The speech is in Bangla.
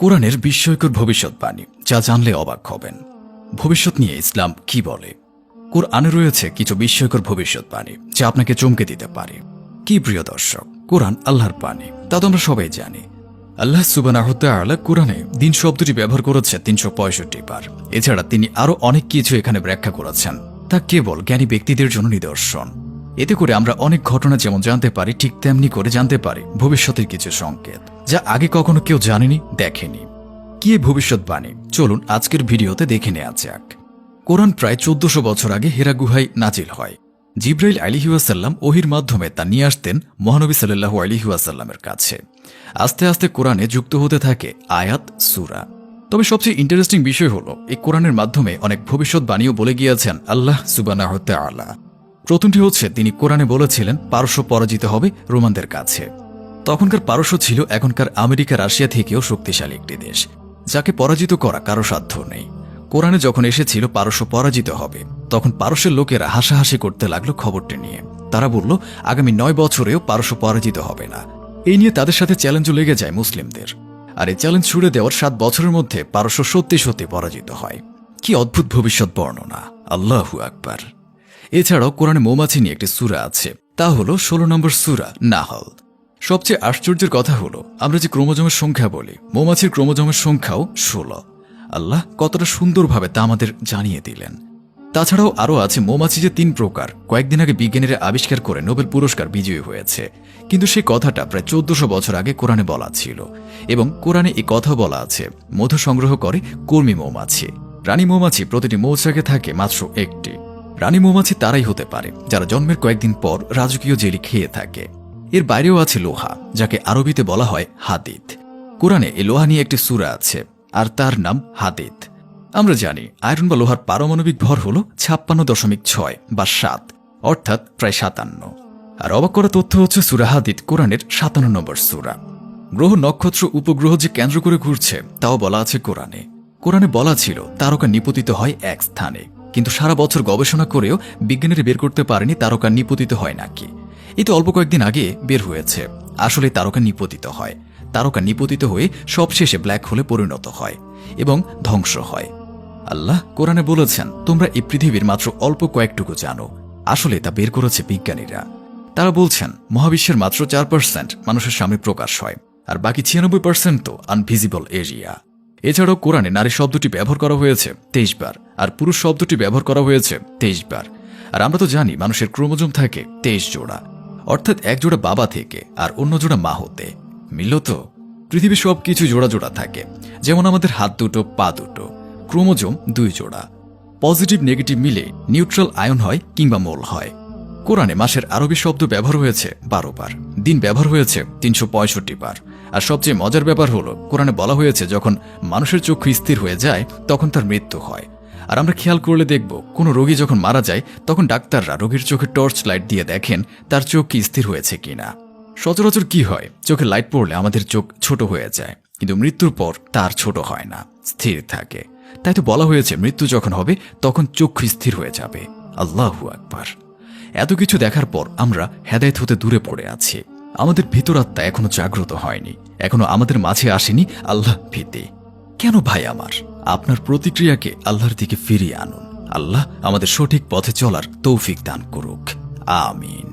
কোরআনের বিস্ময়কর ভবিষ্যৎবাণী, যা জানলে অবাক হবেন। ভবিষ্যৎ নিয়ে ইসলাম কি বলে? কোরআনে রয়েছে কিছু বিস্ময়কর ভবিষ্যৎবাণী যা আপনাকে চমকে দিতে পারে। কি প্রিয় দর্শক, কোরআন আল্লাহর বাণী, তা তো আমরা সবাই জানি। আল্লাহ সুবহানাহু ওয়া তাআলা কোরআনে দিন শব্দটি ব্যবহার করেছে ৩৬৫ বার। এছাড়া তিনি আরো অনেক কিছু এখানে ব্যাখ্যা করেছেন, তা কেবল জ্ঞানী ব্যক্তিদের জন্য নিদর্শন। এতে করে আমরা অনেক ঘটনা যেমন জানতে পারি, ঠিক তেমনি করে জানতে পারি ভবিষ্যতের কিছু সংকেত, যা আগে কখনো কেউ জানেনি, দেখেনি। কি এই ভবিষ্যৎবাণী? চলুন আজকের ভিডিওতে দেখে নেওয়া যাক। কোরআন প্রায় ১৪০০ বছর আগে হেরা গুহায় নাজিল হয়। জিবরাইল আলাইহি ওয়াসাল্লাম ওহির মাধ্যমে তা নিয়ে আসতেন মহানবী সাল্লাল্লাহু আলাইহি ওয়াসাল্লামের কাছে। আস্তে আস্তে কোরআনে যুক্ত হতে থাকে আয়াত, সূরা। তবে সবচেয়ে ইন্টারেস্টিং বিষয় হলো, এই কোরআনের মাধ্যমে অনেক ভবিষ্যৎবাণীও বলে গিয়েছেন আল্লাহ সুবহানাহু ওয়া তাআলা। প্রথমটি হচ্ছে, তিনি কোরআনে বলেছিলেন পারস্য পরাজিত হবে রোমানদের কাছে। তখনকার পারস্য ছিল এখনকার আমেরিকা, রাশিয়া থেকেও শক্তিশালী একটি দেশ, যাকে পরাজিত করা কারো সাধ্য নেই। কোরআনে যখন এসেছিল পারস্য পরাজিত হবে, তখন পারস্যের লোকেরা হাসাহাসি করতে লাগলো খবরটি নিয়ে। তারা বলল, আগামী ৯ বছরেও পারস্য পরাজিত হবে না। এই নিয়ে তাদের সাথে চ্যালেঞ্জও লেগে যায় মুসলিমদের। আর এই চ্যালেঞ্জ ছুড়ে দেওয়ার ৭ বছরের মধ্যে পারস্য সত্যি সত্যি পরাজিত হয়। কি অদ্ভুত ভবিষ্যৎ বর্ণনা! আল্লাহু আকবার। এছাড়াও কোরআনে মৌমাছি নিয়ে একটি সূরা আছে, তা হলো ১৬ নম্বর সূরা নাহল। সবচেয়ে আশ্চর্যের কথা হলো, আমরা যে ক্রোমোজোমের সংখ্যা বলি, মৌমাছির ক্রোমোজোমের সংখ্যাও ১৬। আল্লাহ কতটা সুন্দরভাবে তা আমাদের জানিয়ে দিলেন। তাছাড়াও আরও আছে মৌমাছি যে ৩ প্রকার, কয়েকদিন আগে বিজ্ঞানীরা আবিষ্কার করে নোবেল পুরস্কার বিজয়ী হয়েছে। কিন্তু সেই কথাটা প্রায় ১৪০০ বছর আগে কোরআনে বলা ছিল। এবং কোরআনে এই কথা বলা আছে, মধু সংগ্রহ করে কর্মী মৌমাছি। রানী মৌমাছি প্রতিটি মৌচাকে থাকে মাত্র একটি। রানী মৌমাছি তারাই হতে পারে যারা জন্মের কয়েকদিন পর রাজকীয় জেলি খেয়ে থাকে। এর বাইরেও আছে লোহা, যাকে আরবিতে বলা হয় হাদিদ। কোরআনে এই লোহা নিয়ে একটি সূরা আছে, আর তার নাম হাদিদ। আমরা জানি আয়রন বা লোহার পারমাণবিক ভর হল ৫৬.৬ বা ৭, অর্থাৎ প্রায় ৫৭। আর অবাক করা তথ্য হচ্ছে, সূরা হাদিদ কোরআনের ৫৭ নম্বর সূরা। গ্রহ, নক্ষত্র, উপগ্রহ যে কেন্দ্র করে ঘুরছে, তাও বলা আছে কোরআনে। কোরআনে বলা ছিল তারকা নিপতিত হয় এক স্থানে, কিন্তু সারা বছর গবেষণা করেও বিজ্ঞানীরা বের করতে পারেনি তারকা নিপতিত হয় নাকি। এই তো অল্প কয়েকদিন আগে বের হয়েছে, আসলে তারকা নিপতিত হয়। তারকা নিপতিত হয়ে সবশেষে ব্ল্যাক হোলে পরিণত হয় এবং ধ্বংস হয়। আল্লাহ কোরআনে বলেছেন, তোমরা এই পৃথিবীর মাত্র অল্প কয়েকটুকু জানো। আসলে তা বের করেছে বিজ্ঞানীরা। তারা বলছেন মহাবিশ্বের মাত্র ৪% মানুষের সামনে প্রকাশ হয়, আর বাকি ৯৬% তো আনভিজিবল এরিয়া। এছাড়াও কোরআনে নারী শব্দটি ব্যবহার করা হয়েছে ২৩ বার, আর পুরুষ শব্দটি ব্যবহার করা হয়েছে ২৩ বার। আর আমরা তো জানি মানুষের ক্রোমোজোম থাকে ২৩ জোড়া, অর্থাৎ এক জোড়া বাবা থেকে আর অন্য জোড়া মা হতে। মিলল তো? পৃথিবীর সব কিছু জোড়া জোড়া থাকে, যেমন আমাদের হাত দুটো, পা দুটো। ক্রোমোজোম ২ জোড়া। পজিটিভ নেগেটিভ মিলে নিউট্রাল আয়ন হয় কিংবা মোল হয়। কোরআনে মাসের আরবি শব্দ ব্যবহার হয়েছে ১২ বার, দিন ব্যবহার হয়েছে ৩৬৫ বার। আর সবচেয়ে মজার ব্যাপার হলো, কোরআনে বলা হয়েছে যখন মানুষের চক্ষু স্থির হয়ে যায় তখন তার মৃত্যু হয়। আর আমরা খেয়াল করলে দেখব, কোনো রোগী যখন মারা যায় তখন ডাক্তাররা রোগীর চোখে টর্চ লাইট দিয়ে দেখেন তার চোখ কি স্থির হয়েছে কিনা। সচরাচর কি হয়, চোখে লাইট পড়লে আমাদের চোখ ছোট হয়ে যায়, কিন্তু মৃত্যুর পর তার ছোট হয় না, স্থির থাকে। তাই তো বলা হয়েছে মৃত্যু যখন হবে তখন চক্ষু স্থির হয়ে যাবে। আল্লাহু আকবার। এত কিছু দেখার পর আমরা হেদায়েত হতে দূরে পড়ে আছি। আমাদের ভিতরাত্মা এখনো জাগ্রত হয়নি, এখনো আমাদের মাঝে আসেনি আল্লাহ ভীতি। কেন ভাই আমার? আপনার প্রতিক্রিয়াকে আল্লাহর দিকে ফিরিয়ে আনুন। আল্লাহ আমাদের সঠিক পথে চলার তৌফিক দান করুক। আমিন।